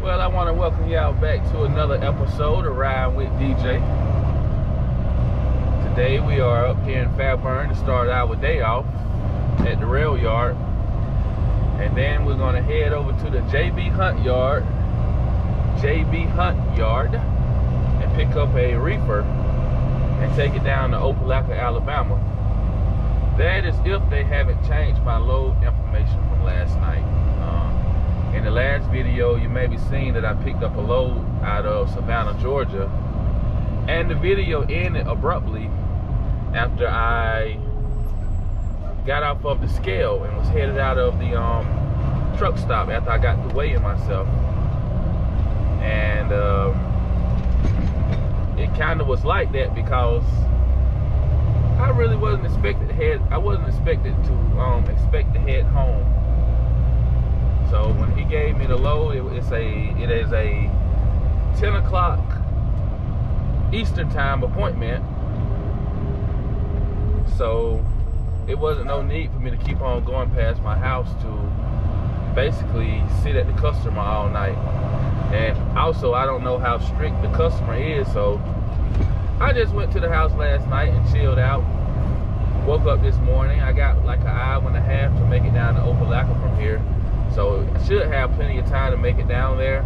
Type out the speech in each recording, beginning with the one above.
Well, I want to welcome y'all back to another episode of Ride with DJ. Today we are up here in Fairburn to start our day off at the rail yard. And then we're going to head over to the JB Hunt Yard, and pick up a reefer and take it down to Opelika, Alabama. That is if they haven't changed my load information from last night. In the last video, you may be seeing that I picked up a load out of Savannah, Georgia. And the video ended abruptly after I got off of the scale and was headed out of the truck stop after I got to weighing myself. And it kind of was like that because I really wasn't expected to head. I wasn't expected to expect to head home. So when he gave me the load, it is a 10 o'clock Eastern time appointment. So it wasn't no need for me to keep on going past my house to basically sit at the customer all night. And also, I don't know how strict the customer is, so I just went to the house last night and chilled out. Woke up this morning. I got like an hour and a half to make it down to Opelika from here. So I should have plenty of time to make it down there.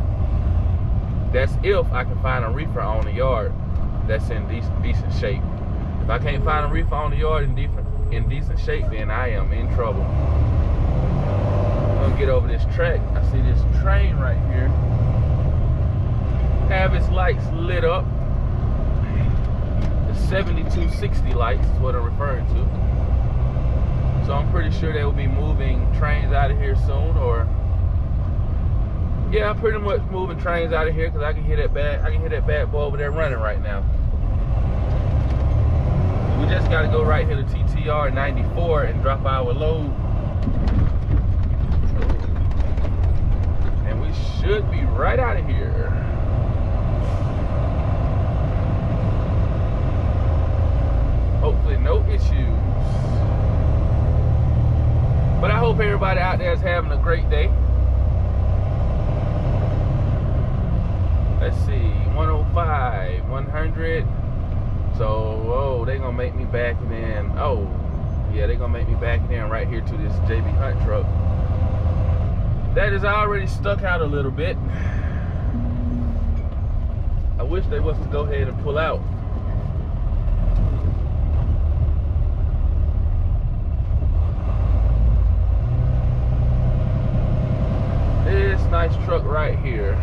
That's if I can find a reefer on the yard that's in decent shape. If I can't find a reefer on the yard in decent shape, then I am in trouble. I'm gonna get over this track. I see this train right here. Have its lights lit up. The 7260 lights is what I'm referring to. So I'm pretty sure they will be moving trains out of here soon, or yeah, pretty much moving trains out of here because I can hear that bad boy over there running right now. We just got to go right here to TTR 94 and drop our load, and we should be right out of here. Hopefully no issues. But I hope everybody out there is having a great day. Let's see, 105, 100. So, they gonna make me back in. Oh, yeah, they gonna make me back in right here to this JB Hunt truck. That is already stuck out a little bit. I wish they was to go ahead and pull out. This nice truck right here.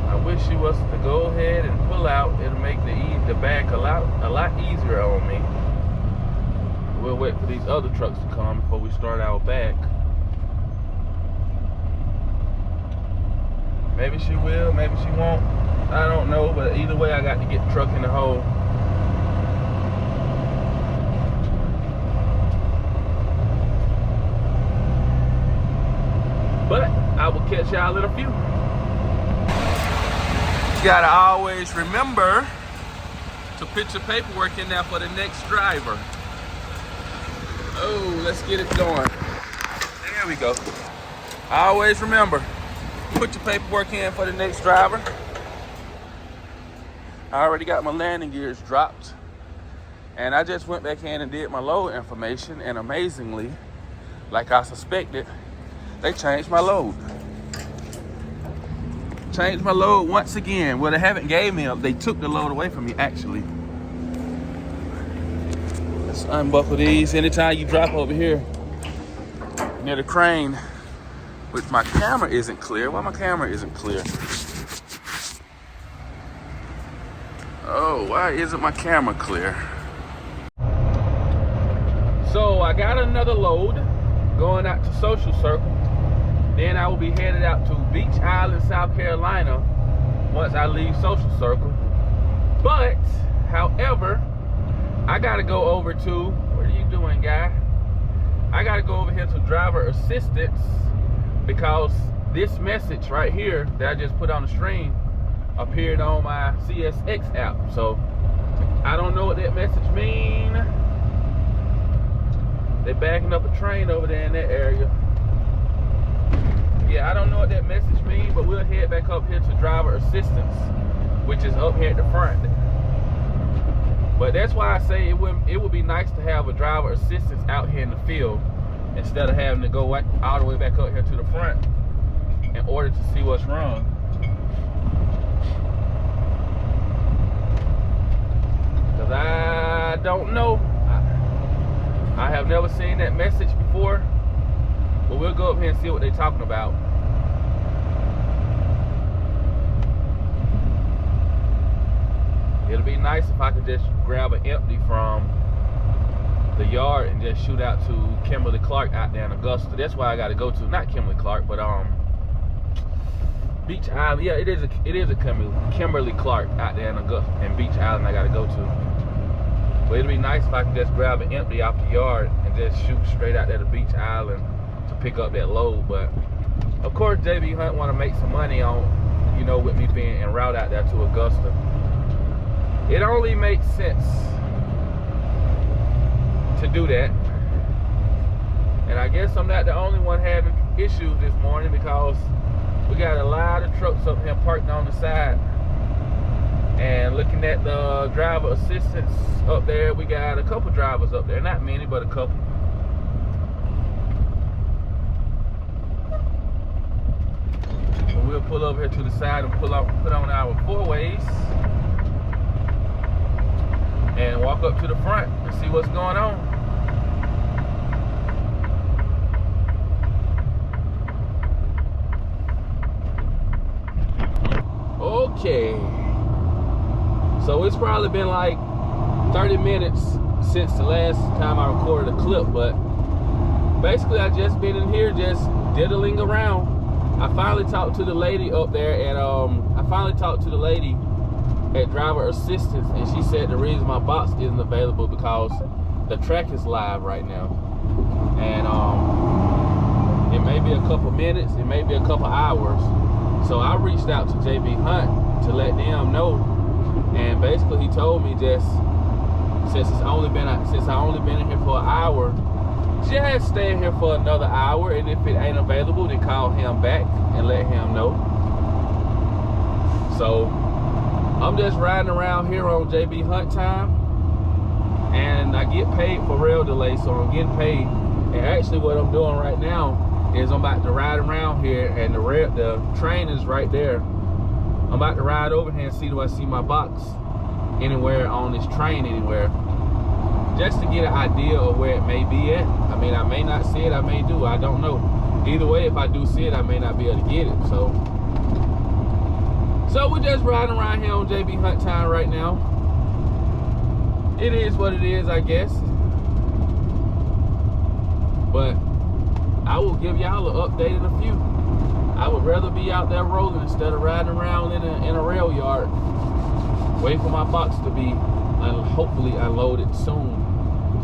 I wish she was to go ahead and pull out. It'll make the back a lot easier on me. We'll wait for these other trucks to come before we start our back. Maybe she will, maybe she won't. I don't know, but either way, I got to get the truck in the hole. But I will catch y'all in a few. You gotta always remember to put your paperwork in there for the next driver. Oh, let's get it going. There we go. Always remember, put your paperwork in for the next driver. I already got my landing gears dropped. And I just went back in and did my load information, and amazingly, like I suspected, they changed my load. Changed my load once again. Well, they haven't gave me up. They took the load away from me, actually. Let's unbuckle these. Anytime you drop over here near the crane, which my camera isn't clear. Why my camera isn't clear? Oh, why isn't my camera clear? So I got another load going out to Social Circle. Then I will be headed out to Beach Island, South Carolina once I leave Social Circle. But, however, I gotta go over to, what are you doing, guy? I gotta go over here to driver assistance because this message right here that I just put on the screen appeared on my CSX app. So, I don't know what that message means. They're backing up a train over there in that area. Yeah, I don't know what that message means, but we'll head back up here to driver assistance, which is up here at the front. But that's why I say it would be nice to have a driver assistance out here in the field instead of having to go all the way back up here to the front in order to see what's wrong. Because I don't know. I have never seen that message before. But we'll go up here and see what they're talking about. It'll be nice if I could just grab an empty from the yard and just shoot out to Kimberly Clark out there in Augusta. That's why I got to go to, not Kimberly Clark, but Beach Island. Yeah, it is a Kimberly Clark out there in Augusta and Beach Island I got to go to. But it'll be nice if I could just grab an empty off the yard and just shoot straight out there to Beach Island to pick up that load. But of course JB Hunt want to make some money on, you know, with me being en route out there to Augusta. It only makes sense to do that. And I guess I'm not the only one having issues this morning, because we got a lot of trucks up here parked on the side. And looking at the driver assistance up there, we got a couple drivers up there. Not many, but a couple. And we'll pull over here to the side and put on our four-ways and walk up to the front and see what's going on. Okay, so it's probably been like 30 minutes since the last time I recorded a clip, but basically I just been in here just diddling around. I finally talked to the lady up there at driver assistance, and she said the reason my box isn't available because the track is live right now, and it may be a couple minutes, it may be a couple hours. So I reached out to JB Hunt to let them know, and basically he told me just since I only been in here for an hour, just stay in here for another hour, and if it ain't available, then call him back and let him know. So I'm just riding around here on JB Hunt time, and I get paid for rail delay, so I'm getting paid. And actually what I'm doing right now is I'm about to ride around here, and the train is right there. I'm about to ride over here and see, do I see my box anywhere on this train anywhere, just to get an idea of where it may be at. I mean, I may not see it, I may do, I don't know. Either way, if I do see it, I may not be able to get it. So we're just riding around here on JB Hunt time right now. It is what it is, I guess. But I will give y'all an update in a few. I would rather be out there rolling instead of riding around in a rail yard, waiting for my box to be hopefully unloaded soon.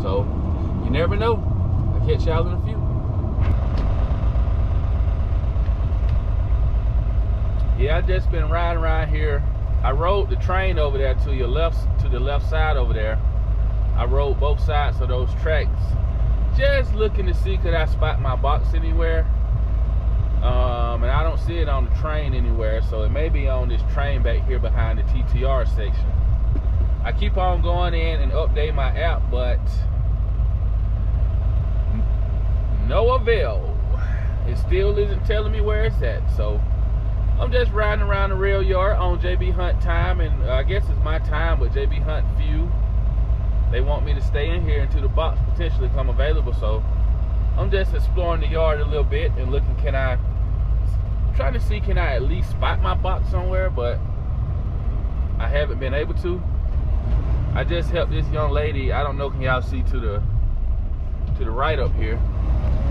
So you never know. I'll catch y'all in a few. Yeah, I just been riding around here. I rode the train over there to the left side over there. I rode both sides of those tracks, just looking to see could I spot my box anywhere. And I don't see it on the train anywhere, so it may be on this train back here behind the TTR section. I keep on going in and update my app, but no avail. It still isn't telling me where it's at. So I'm just riding around the rail yard on JB Hunt time, and I guess it's my time with JB Hunt View. They want me to stay in here until the box potentially come available, so I'm just exploring the yard a little bit and looking, trying to see can I at least spot my box somewhere, but I haven't been able to. I just helped this young lady, I don't know, can y'all see to the right up here?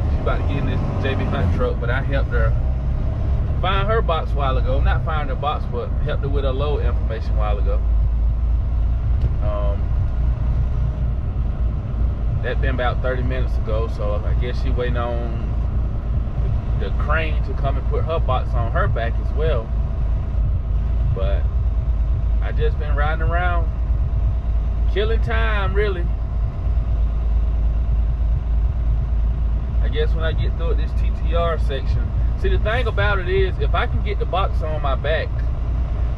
She's about to get in this JB Hunt truck, but I helped her find her box a while ago. Not find her box, but helped her with her load information a while ago. That been about 30 minutes ago, so I guess she waiting on the crane to come and put her box on her back as well. But I just been riding around, killing time really. I guess guess when I get through this TTR section, see, the thing about it is, if I can get the box on my back,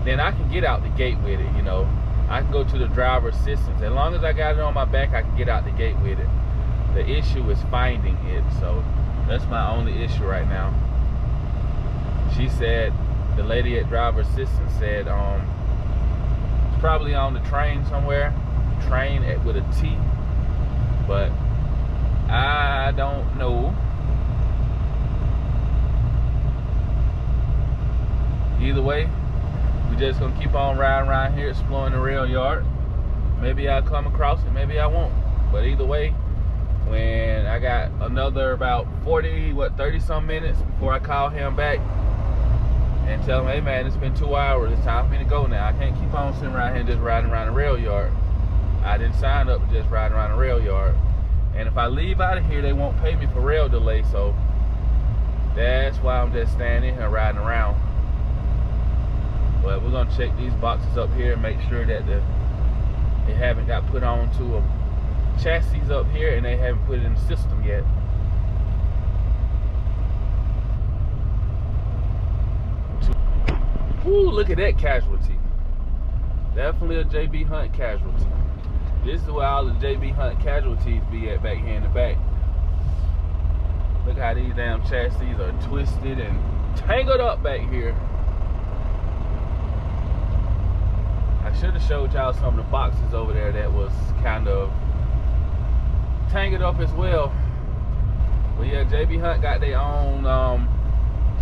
then I can get out the gate with it, you know. I can go to the driver assistance. As long as I got it on my back, I can get out the gate with it. The issue is finding it, so that's my only issue right now. She said, the lady at driver assistance said, it's probably on the train somewhere, with a T, but I don't know. Either way, we just gonna keep on riding around here, exploring the rail yard. Maybe I'll come across it, maybe I won't. But either way, when I got another about 30 some minutes before I call him back and tell him, hey man, it's been 2 hours, it's time for me to go now. I can't keep on sitting around here and just riding around the rail yard. I didn't sign up to just riding around the rail yard. And if I leave out of here, they won't pay me for rail delay, so that's why I'm just standing here riding around. But we're gonna check these boxes up here and make sure that they haven't got put onto a chassis up here and they haven't put it in the system yet. Woo, look at that casualty. Definitely a JB Hunt casualty. This is where all the JB Hunt casualties be at back here in the back. Look how these damn chassis are twisted and tangled up back here. I should have showed y'all some of the boxes over there that was kind of tangled up as well. But yeah, JB Hunt got their own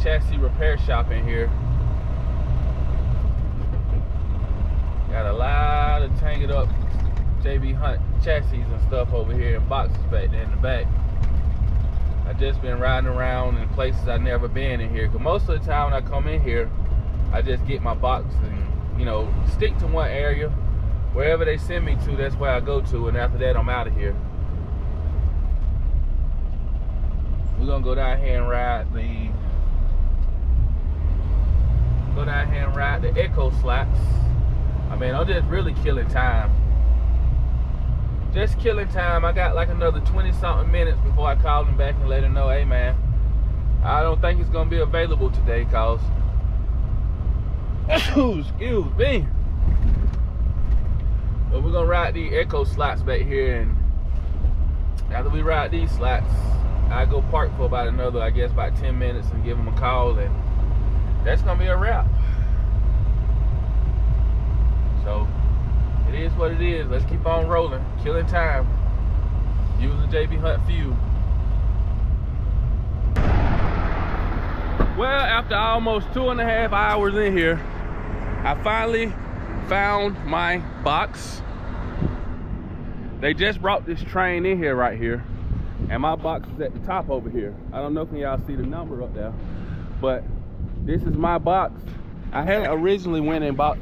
chassis repair shop in here. Got a lot of tangled up JB Hunt chassis and stuff over here and boxes back there in the back. I just been riding around in places I've never been in here, because most of the time when I come in here, I just get my box and, you know, stick to one area. Wherever they send me to, that's where I go to, and after that I'm out of here. We're gonna go down here and ride the Echo slats. I mean, I'm just really killing time. Just killing time. I got like another 20 something minutes before I call him back and let him know, hey man, I don't think it's gonna be available today, cause excuse me. But we're gonna ride the Echo slots back here, and after we ride these slots, I go park for about another, I guess about 10 minutes and give them a call, and that's gonna be a wrap. So it is what it is. Let's keep on rolling, killing time, using JB Hunt fuel. Well, after almost 2.5 hours in here, I finally found my box. They just brought this train in here right here, and my box is at the top over here. I don't know if y'all see the number up there, but this is my box. I had originally went and bought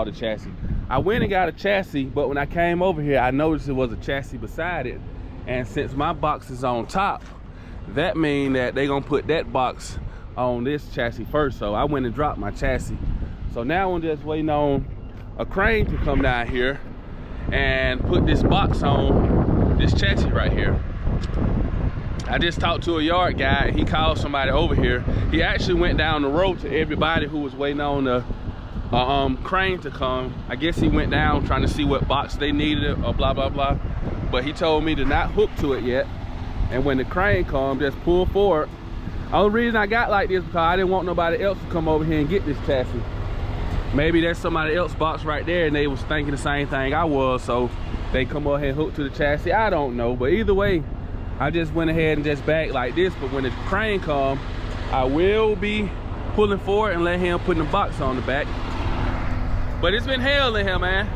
a chassis. I went and got a chassis, but when I came over here, I noticed there was a chassis beside it. And since my box is on top, that means that they're gonna put that box on this chassis first. So I went and dropped my chassis. So now I'm just waiting on a crane to come down here and put this box on this chassis right here. I just talked to a yard guy. He called somebody over here. He actually went down the road to everybody who was waiting on the crane to come. I guess he went down trying to see what box they needed or blah blah blah, but he told me to not hook to it yet, and when the crane comes, just pull forward. Only reason I got like this because I didn't want nobody else to come over here and get this chassis. Maybe there's somebody else's box right there and they was thinking the same thing I was, so they come over here and hook to the chassis. I don't know, but either way, I just went ahead and just backed like this. But when the crane comes, I will be pulling forward and let him put the box on the back. But it's been hell in here, man.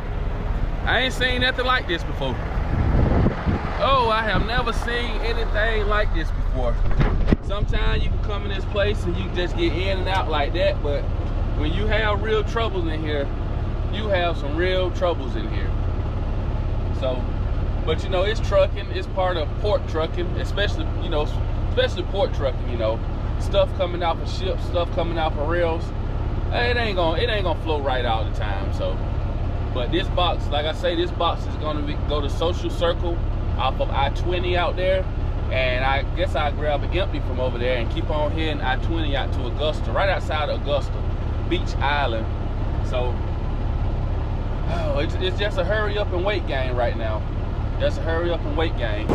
I ain't seen nothing like this before. Oh, I have never seen anything like this before. Sometimes you can come in this place and you can just get in and out like that, but when you have real troubles in here, you have some real troubles in here. So, but you know, it's trucking, it's part of port trucking, especially, you know, especially port trucking, you know. Stuff coming off of ships, stuff coming off of rails. It ain't gonna flow right all the time. So, but this box, like I say, this box is gonna go to Social Circle off of I-20 out there, And I guess I grab an empty from over there and keep on heading I-20 out to Augusta, right outside of Augusta, Beach Island. So, it's just a hurry up and wait game right now. Just a hurry up and wait game.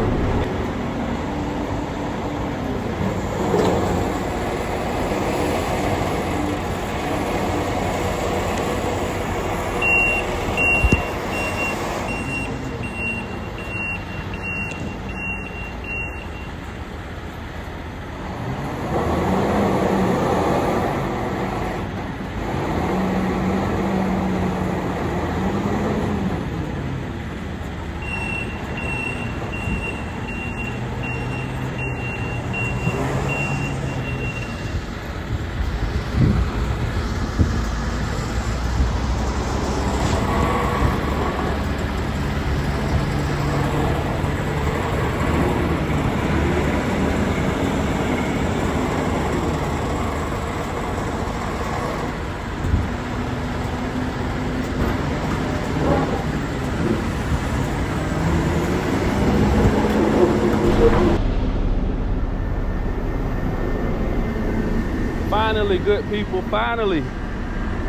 Finally, good people, finally,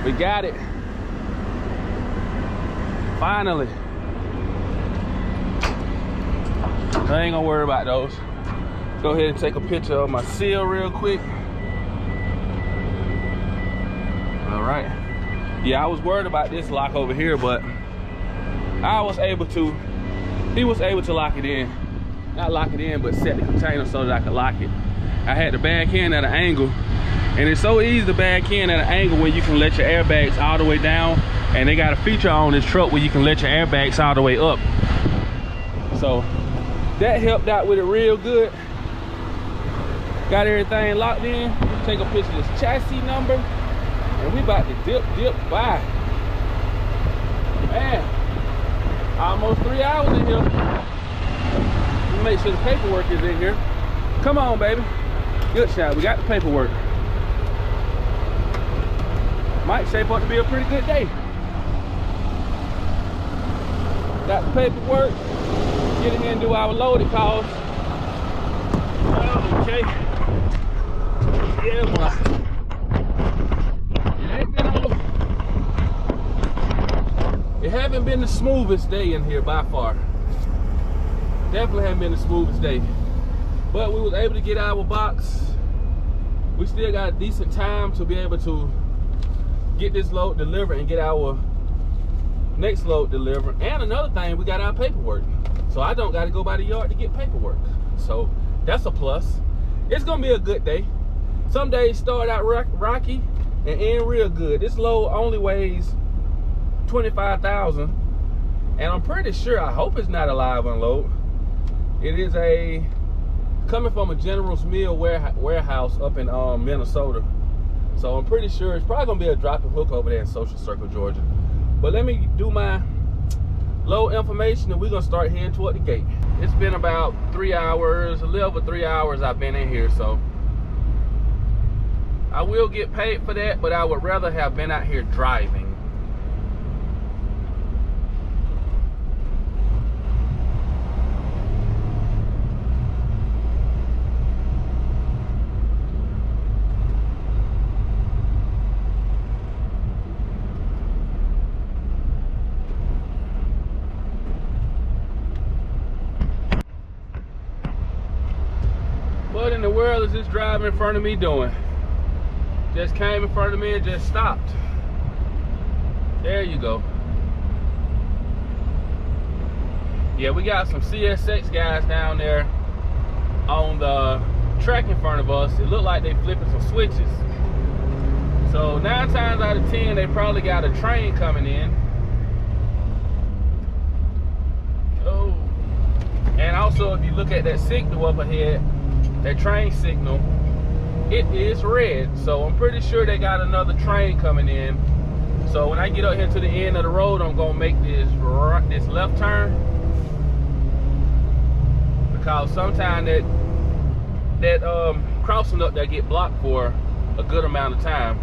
we got it. Finally. I ain't gonna worry about those. Go ahead and take a picture of my seal real quick. All right. Yeah, I was worried about this lock over here, but he was able to lock it in. Not lock it in, but set the container so that I could lock it. I had to back in at an angle, and it's so easy to back in at an angle when you can let your airbags all the way down, and they got a feature on this truck where you can let your airbags all the way up. So that helped out with it real good. Got everything locked in. Take a picture of this chassis number, and we about to dip by. Man, almost 3 hours in here. Let me make sure the paperwork is in here. Come on, baby. Good shot. We got the paperwork. Might shape up to be a pretty good day. Got the paperwork. Get in here and do our loaded calls. Okay. Yeah, boy. It haven't been the smoothest day in here by far. Definitely haven't been the smoothest day. But we was able to get our box. We still got a decent time to be able to get this load delivered and get our next load delivered. And another thing, we got our paperwork. So I don't got to go by the yard to get paperwork. So that's a plus. It's gonna be a good day. Some days start out rocky and end real good. This load only weighs 25,000, and I'm pretty sure, I hope it's not a live unload. It is coming from a General's Mill warehouse up in Minnesota. So I'm pretty sure it's probably gonna be a drop and hook over there in Social Circle, Georgia. But let me do my load information and we're gonna start heading toward the gate. It's been about 3 hours, a little over 3 hours I've been in here, so I will get paid for that, but I would rather have been out here driving. What in the world is this driver in front of me doing? Just came in front of me and just stopped. There you go. Yeah, we got some CSX guys down there on the track in front of us. It looked like they flipping some switches. So 9 times out of 10, they probably got a train coming in. Oh. And also, if you look at that signal up ahead, that train signal, it is red. So I'm pretty sure they got another train coming in. So when I get up here to the end of the road, I'm gonna make this left turn, because sometimes that crossing up there get blocked for a good amount of time.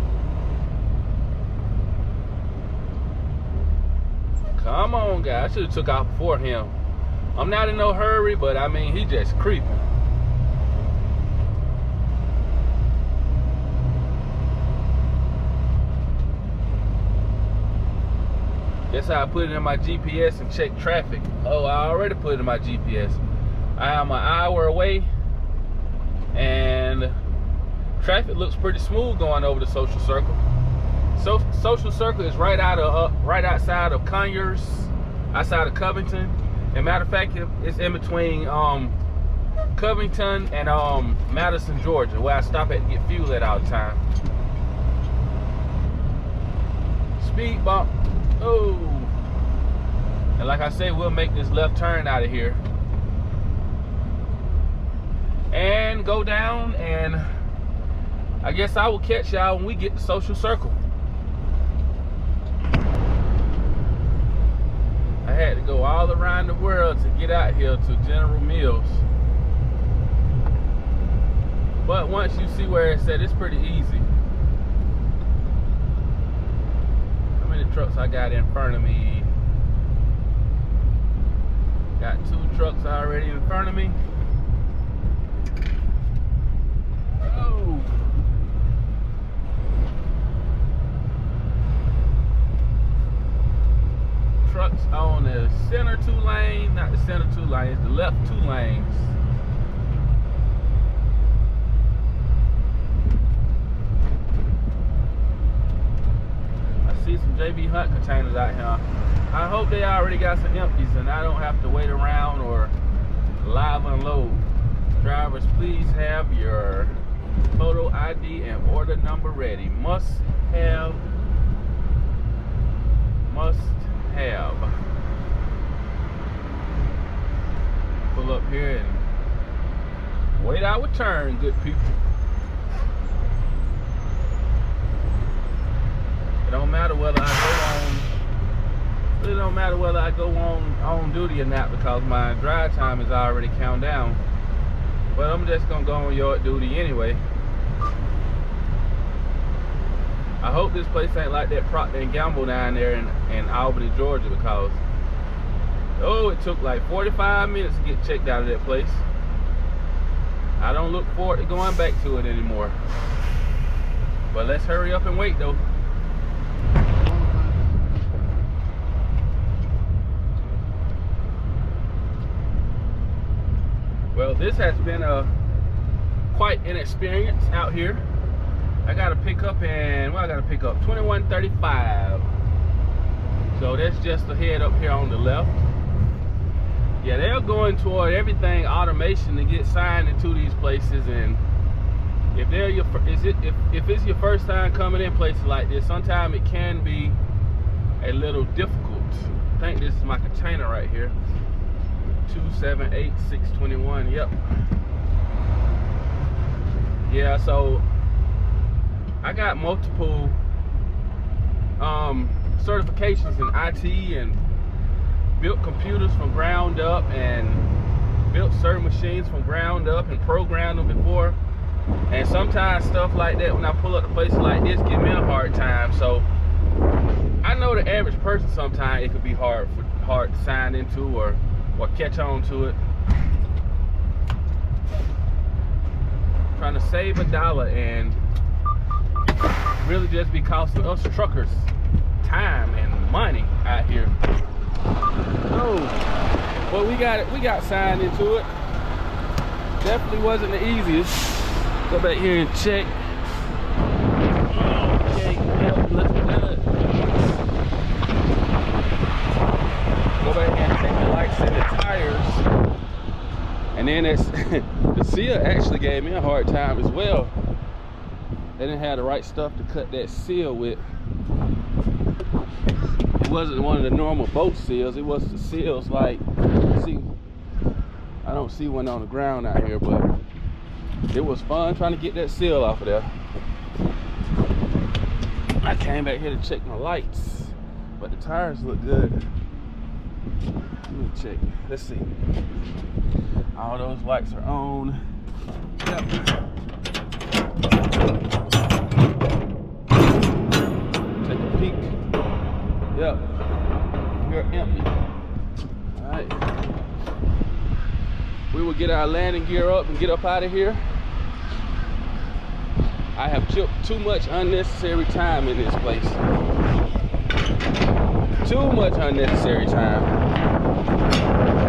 Come on, guys. I should have took off before him. I'm not in no hurry, but I mean, he just creeping. Guess how I put it in my GPS and check traffic. Oh, I already put it in my GPS. I am an hour away, and traffic looks pretty smooth going over the Social Circle. So Social Circle is right outside of Conyers, outside of Covington. And matter of fact, it's in between Covington and Madison, Georgia, where I stop at to get fuel at all the time. Speed bump. Oh. And like I said, we'll make this left turn out of here and go down, and I guess I will catch y'all when we get to Social Circle. I had to go all around the world to get out here to General Mills. But once you see where it's at, it's pretty easy. How many trucks I got in front of me? Got 2 trucks already in front of me. Oh. Trucks on the center 2 lane, not the center 2 lanes, the left 2 lanes. I see some JB Hunt containers out here. I hope they already got some empties and I don't have to wait around or live unload. Drivers, please have your photo ID and order number ready. Must have. Pull up here and wait our turn, good people. It don't matter whether I go on duty or not, because my drive time is already counted down. But I'm just gonna go on yard duty anyway. I hope this place ain't like that Procter & Gamble down there in Albany, Georgia, because it took like 45 minutes to get checked out of that place. I don't look forward to going back to it anymore. But let's hurry up and wait though. Well, this has been quite an experience out here. I got to pick up 2135. So that's just the head up here on the left. Yeah, they're going toward everything automation to get signed into these places. And if it's your first time coming in places like this, sometimes it can be a little difficult. I think this is my container right here. 278621. Yep. Yeah, so I got multiple certifications in IT and built computers from ground up and built certain machines from ground up and programmed them before. And sometimes stuff like that, when I pull up to places like this, give me a hard time. So I know the average person sometimes it could be hard to sign into or catch on to it. Trying to save $1 and really just be costing us truckers time and money out here. Oh, well, we got signed into it. Definitely wasn't the easiest. Go back here and check. Okay, yep, looks good. Go back and check the lights and the tires. And then the seal actually gave me a hard time as well. They didn't have the right stuff to cut that seal with. It wasn't one of the normal boat seals. It was the seals like, see, I don't see one on the ground out here, but it was fun trying to get that seal off of there. I came back here to check my lights, but the tires look good. Let me check. Let's see. All those lights are on. Yep. Take a peek. Yep. We're empty. Alright. We will get our landing gear up and get up out of here. I have took too much unnecessary time in this place. Too much unnecessary time.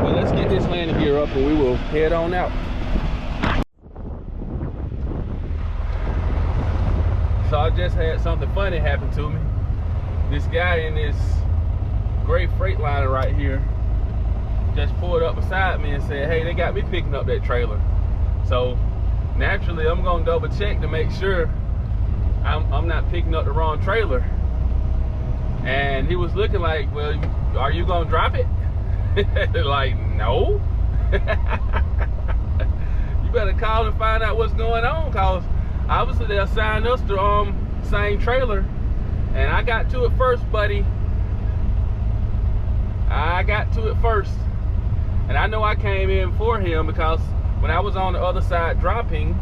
But let's get this landing gear up and we will head on out. So I just had something funny happen to me. This guy in this gray Freightliner right here just pulled up beside me and said, hey, they got me picking up that trailer. So naturally I'm gonna double check to make sure I'm not picking up the wrong trailer. And he was looking like, well, are you gonna drop it? Like, no. You better call and find out what's going on, cause obviously they'll assign us the same trailer. And I got to it first, buddy. I got to it first. And I know I came in for him because when I was on the other side dropping,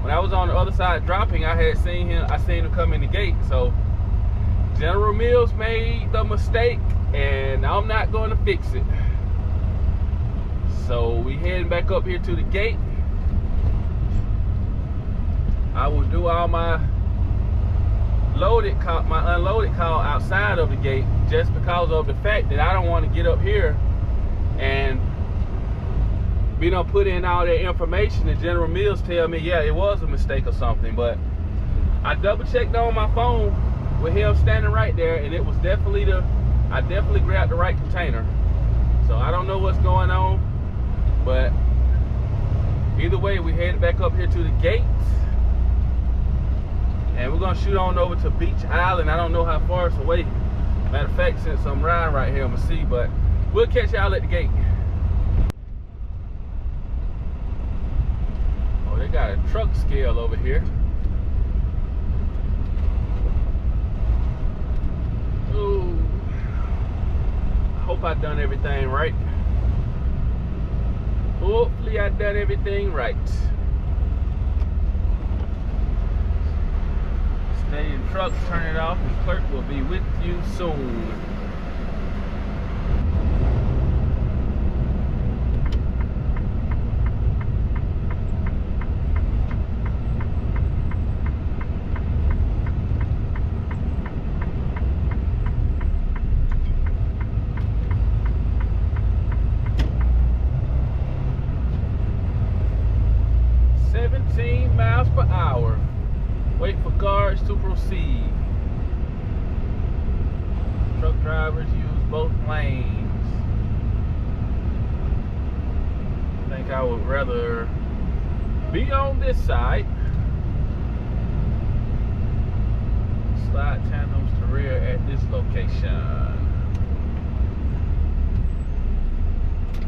I had seen him, I seen him come in the gate. So General Mills made the mistake and I'm not going to fix it. So we heading back up here to the gate. I will do all my unloaded call outside of the gate, just because of the fact that I don't want to get up here and put in all that information and General Mills tell me, yeah, it was a mistake or something. But I double checked on my phone with him standing right there, and it was definitely I definitely grabbed the right container. So I don't know what's going on, but either way, we headed back up here to the gates. And we're gonna shoot on over to Beach Island. I don't know how far it's away. Matter of fact, since I'm riding right here, I'm gonna see, but we'll catch y'all at the gate. Oh, they got a truck scale over here. Ooh. I hope I done everything right. Hopefully I done everything right. Stay in trucks, turn it off, and clerk will be with you soon. Wait for guards to proceed. Truck drivers use both lanes. I think I would rather be on this side. Slide tandems to rear at this location.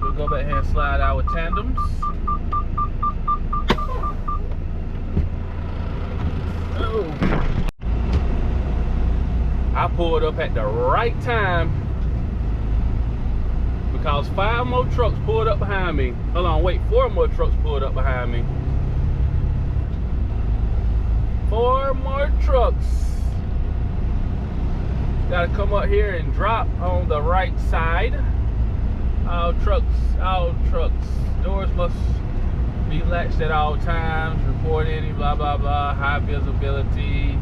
We'll go back here and slide our tandems. I pulled up at the right time because 5 more trucks pulled up behind me. Hold on, wait, 4 more trucks pulled up behind me. 4 more trucks. Gotta come up here and drop on the right side. All trucks. Doors must be latched at all times. Report any blah blah blah. High visibility.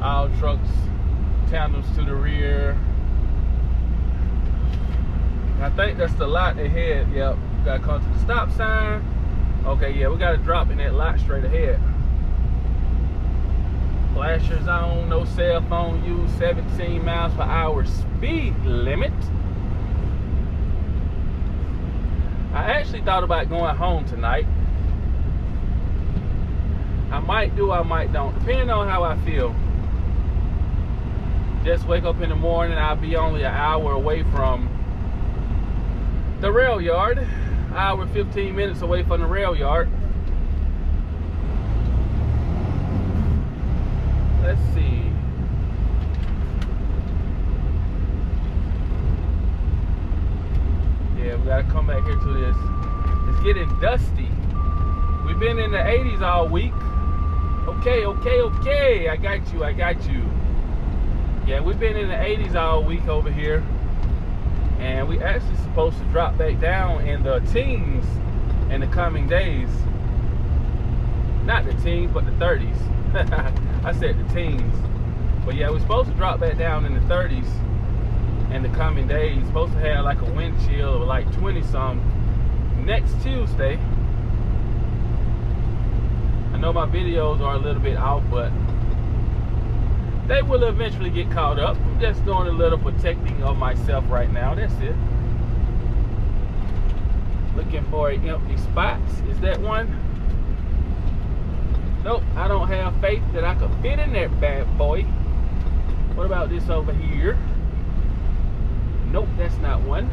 All trucks, tandems to the rear. I think that's the lot ahead. Yep. Gotta come to the stop sign. Okay, yeah, we gotta drop in that lot straight ahead. Flashers on, no cell phone use, 17 miles per hour speed limit. I actually thought about going home tonight. I might do, I might don't, depending on how I feel. Just wake up in the morning, I'll be only an hour away from the rail yard. Hour 15 minutes away from the rail yard. Let's see. Yeah, we gotta come back here to this. It's getting dusty. We've been in the 80s all week. Okay. I got you. Yeah, we've been in the 80s all week over here. And we actually supposed to drop back down in the teens in the coming days. Not the teens, but the 30s. I said the teens. But yeah, we're supposed to drop back down in the 30s in the coming days. Supposed to have like a wind chill of like 20 some next Tuesday. I know my videos are a little bit off, but they will eventually get caught up. I'm just doing a little protecting of myself right now. That's it. Looking for an empty spot. Is that one? Nope, I don't have faith that I could fit in that bad boy. What about this over here? Nope, that's not one.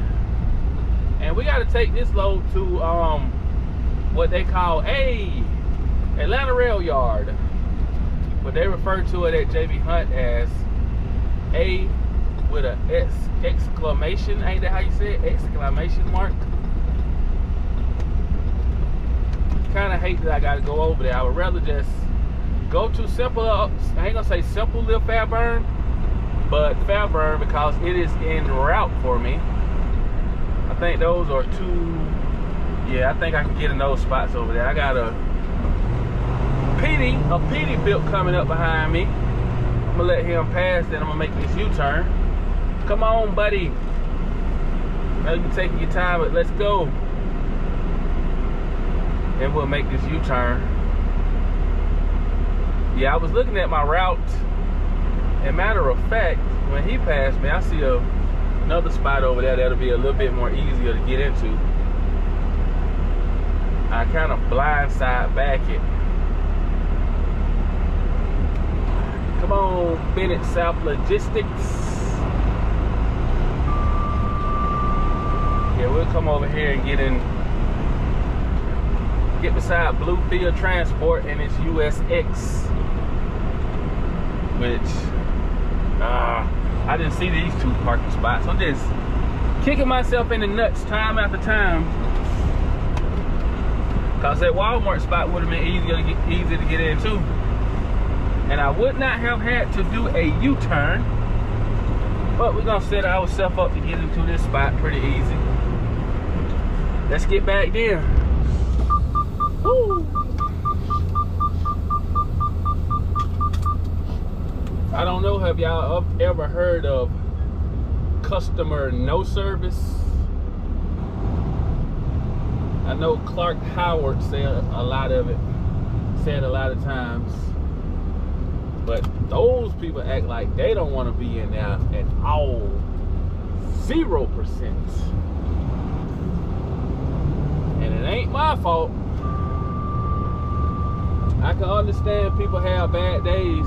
And we got to take this load to what they call Atlanta Rail Yard, but they refer to it at JB Hunt as A with a exclamation. Ain't that how you say it? Exclamation mark. Kind of hate that I got to go over there. I would rather just go to simple. I ain't gonna say simple little Fairburn, but Fairburn, because it is en route for me. I think those are two. Yeah, I think I can get in those spots over there. I got a PD built coming up behind me. I'm gonna let him pass, then I'm gonna make this U-turn. Come on, buddy. Now you're taking your time, but let's go. And we'll make this U-turn. Yeah, I was looking at my route, and matter of fact, when he passed me, I see another spot over there that'll be a little bit more easier to get into. I kind of blindside back it. Come on, Bennett South Logistics. Yeah, we'll come over here and get beside Bluefield Transport and its USX, which I didn't see these two parking spots. I'm just kicking myself in the nuts time after time, cause that Walmart spot would have been easy to get into, and I would not have had to do a U-turn. But we're gonna set ourselves up to get into this spot pretty easy. Let's get back there. Woo. I don't know, have y'all ever heard of customer no service? I know Clark Howard said a lot of times, but those people act like they don't want to be in there at all. 0%. And it ain't my fault. I can understand people have bad days.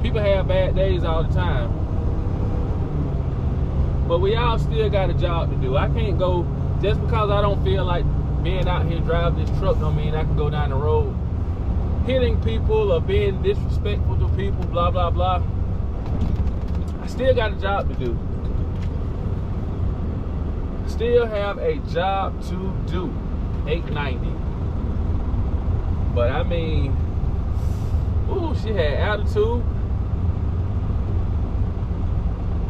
People have bad days all the time. But we all still got a job to do. I can't go, just because I don't feel like being out here driving this truck don't mean I can go down the road hitting people or being disrespectful to people, blah, blah, blah. I still got a job to do. Still have a job to do. 890. But I mean, ooh, she had attitude.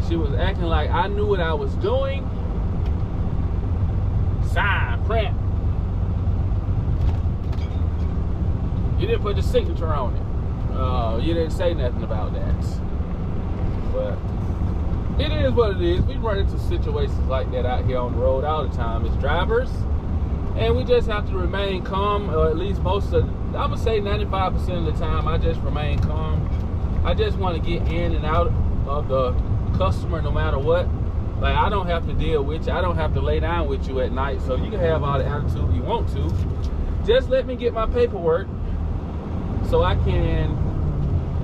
She was acting like I knew what I was doing. Sign, crap. You didn't put your signature on it. You didn't say nothing about that. But it is what it is. We run into situations like that out here on the road all the time as drivers. And we just have to remain calm, or at least I'm gonna say 95% of the time, I just remain calm. I just want to get in and out of the customer no matter what. Like, I don't have to deal with you. I don't have to lay down with you at night, so you can have all the attitude you want to. Just let me get my paperwork so I can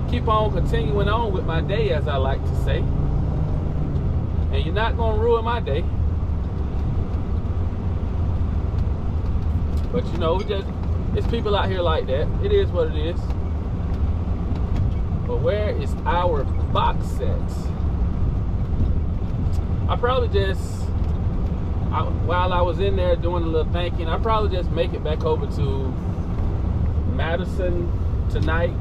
keep on continuing on with my day, as I like to say. And you're not gonna ruin my day. But you know, it's people out here like that. It is what it is. But where is our box set? I probably while I was in there doing a little thinking, I probably just make it back over to Madison tonight.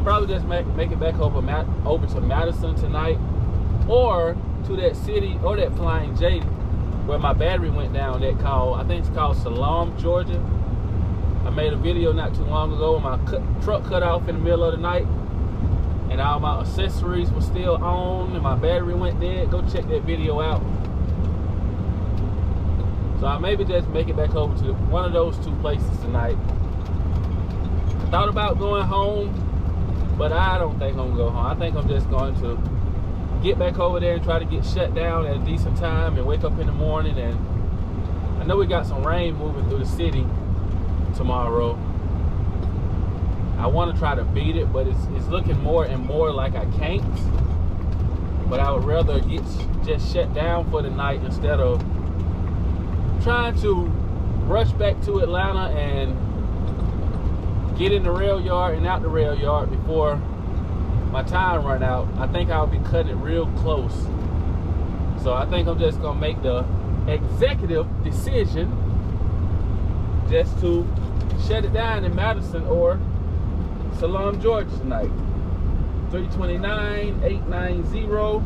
Probably just make it back over to Madison tonight, or to that city, or that Flying J where my battery went down. I think it's called Salem, Georgia. I made a video not too long ago when my truck cut off in the middle of the night. and all my accessories were still on and my battery went dead, go check that video out. So I maybe just make it back over to one of those two places tonight. I thought about going home, but I don't think I'm gonna go home. I think I'm just going to get back over there and try to get shut down at a decent time and wake up in the morning. And I know we got some rain moving through the city tomorrow. I want to try to beat it, but it's looking more and more like I can't. But I would rather get just shut down for the night instead of trying to rush back to Atlanta and get in the rail yard and out the rail yard before my time run out. I think I'll be cutting it real close. So I think I'm just gonna make the executive decision just to shut it down in Madison or Salem, Georgia tonight. 329-890,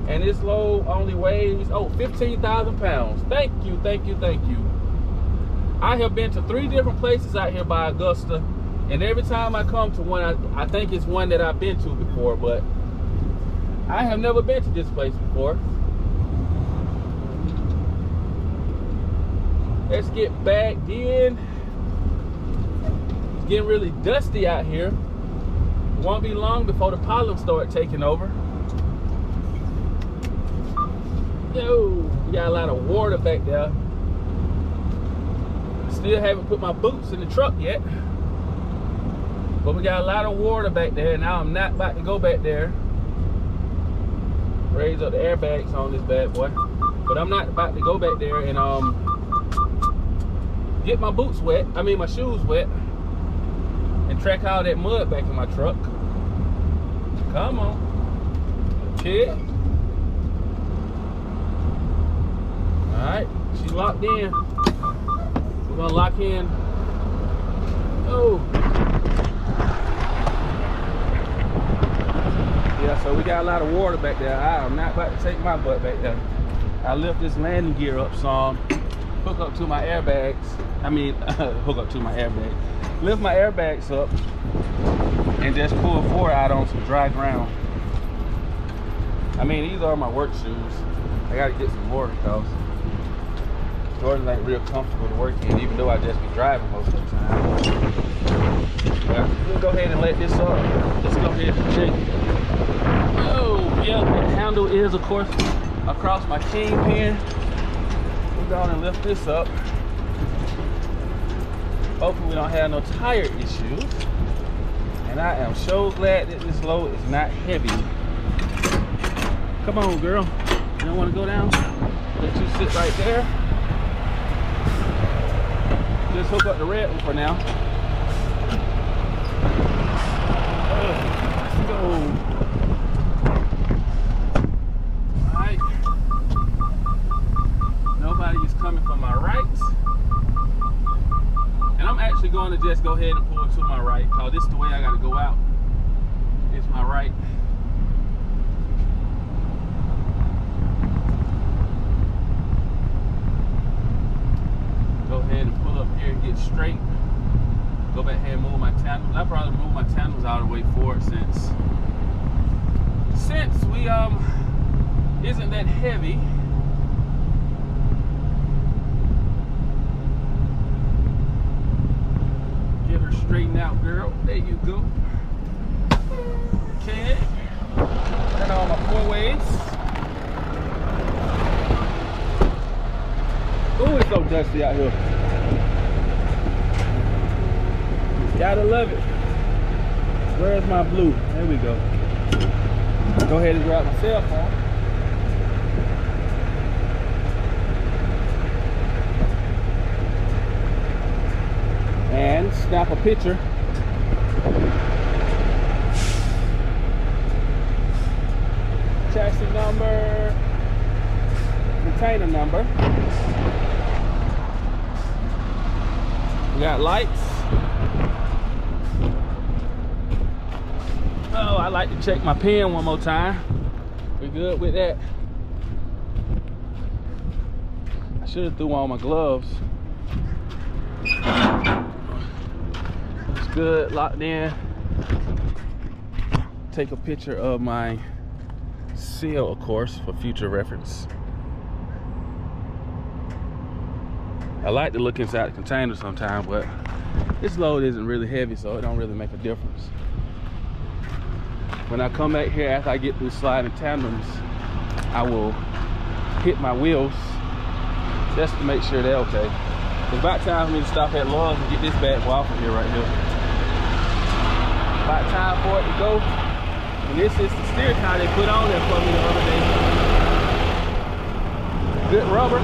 and this load only weighs 15,000 pounds. Thank you, thank you, thank you. I have been to 3 different places out here by Augusta, and every time I come to one, I think it's one that I've been to before, but I have never been to this place before. Let's get back in. It's getting really dusty out here. It won't be long before the pollen start taking over. Yo, we got a lot of water back there. Still haven't put my boots in the truck yet, but we got a lot of water back there. Now I'm not about to go back there, raise up the airbags on this bad boy, but I'm not about to go back there and get my boots wet, my shoes wet, and track all that mud back in my truck. Come on, kid. All right, she's locked in. We're gonna lock in. Oh. Yeah, so we got a lot of water back there. I am not about to take my butt back there. I lift this landing gear up some, hook up to my airbags. Hook up to my airbag. Lift my airbags up and just pull forward out on some dry ground. These are my work shoes. I gotta get some more because Jordans ain't real comfortable to work in, even though I just be driving most of the time. Well, we'll go ahead and let this up. Let's go ahead and check. Oh, yeah, the handle is, of course, across my kingpin. We're going to lift this up. Hopefully we don't have no tire issues. And I am so glad that this load is not heavy. Come on, girl. You don't want to go down? Let you sit right there. Just hook up the red one for now. Let's go. Alright. Nobody is coming from my right. And I'm actually going to just go ahead and pull to my right, because this is the way I got to go out. It's my right. Go ahead and pull up here and get straight. Go back here and move my tandem. I probably move my tandems out of the way forward since we isn't that heavy. Get her straightened out, girl. There you go. Okay. Turn on my 4-ways. Oh, it's so dusty out here. Gotta love it. Where's my blue? There we go. Go ahead and grab my cell phone. And snap a picture. Chassis number, container number. We got lights. Oh, I like to check my pen one more time. We good with that? I should have threw on my gloves. It's good, locked in. take a picture of my seal, of course, for future reference. I like to look inside the container sometimes, but this load isn't really heavy, so it don't really make a difference. When I come back here after I get through sliding tandems, I will hit my wheels just to make sure they're okay. It's about time for me to stop at Lowe's and get this bad boy off of here right here. About time for it to go. And this is the steer tire they put on there for me the other day. Good rubber.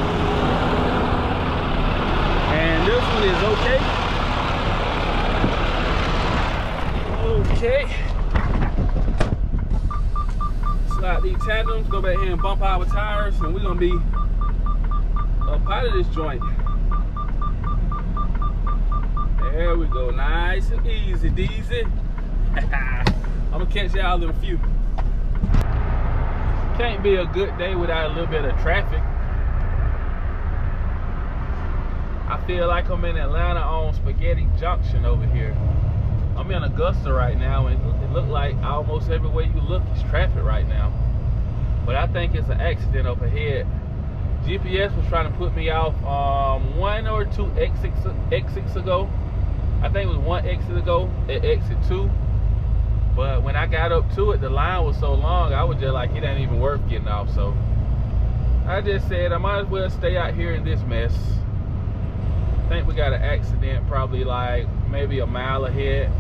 And this one is okay. Okay. Slide these tandems, go back here and bump our tires, and we're gonna be up out of this joint. There we go, nice and easy, deezy. I'm gonna catch y'all in a few. Can't be a good day without a little bit of traffic. I feel like I'm in Atlanta on Spaghetti Junction over here. I'm in Augusta right now, and it looks like almost everywhere you look is traffic right now. But I think it's an accident up ahead. GPS was trying to put me off 1 or 2 exits ago. I think it was 1 exit ago at exit 2. But when I got up to it, the line was so long, I was just like, it ain't even worth getting off. So I just said I might as well stay out here in this mess. I think we got an accident probably like maybe a mile ahead.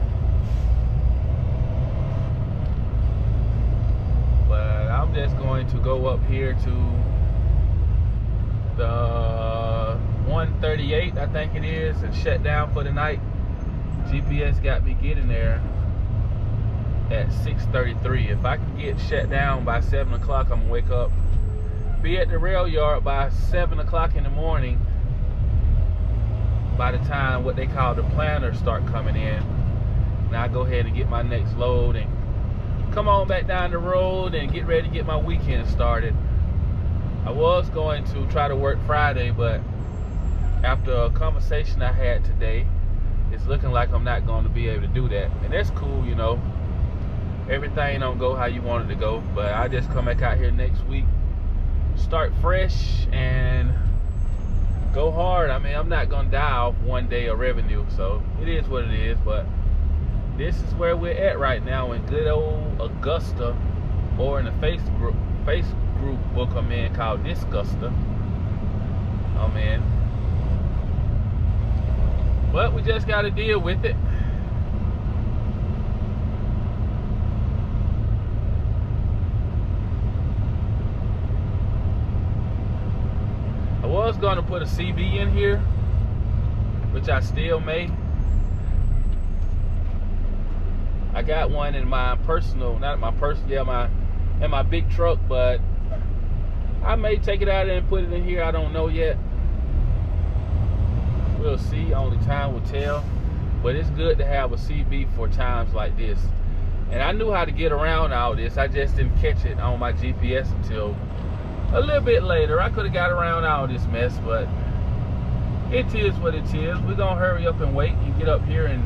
But I'm just going to go up here to the 138, I think it is, and shut down for the night. GPS got me getting there at 6:33. If I can get shut down by 7 o'clock, I'm gonna wake up, be at the rail yard by 7 o'clock in the morning. By the time what they call the planners start coming in, now I go ahead and get my next load and come on back down the road and get ready to get my weekend started. I was going to try to work Friday, but after a conversation I had today, it's looking like I'm not going to be able to do that. And that's cool, you know. Everything don't go how you want it to go, but I just come back out here next week, start fresh and go hard. I mean, I'm not gonna die off one day of revenue, so it is what it is. But this is where we're at right now in good old Augusta, or in the Facebook group I'm in called Disgusta. I'm in. But we just gotta deal with it. I was going to put a CB in here, which I still may. I got one in my personal, not my personal, yeah, in my big truck, but I may take it out and put it in here. I don't know yet. We'll see. Only time will tell. But it's good to have a CB for times like this. And I knew how to get around all this. I just didn't catch it on my GPS until a little bit later. I could have got around all this mess, but it is what it is. We're gonna hurry up and wait and get up here and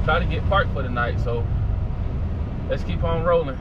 try to get parked for the night. So let's keep on rolling.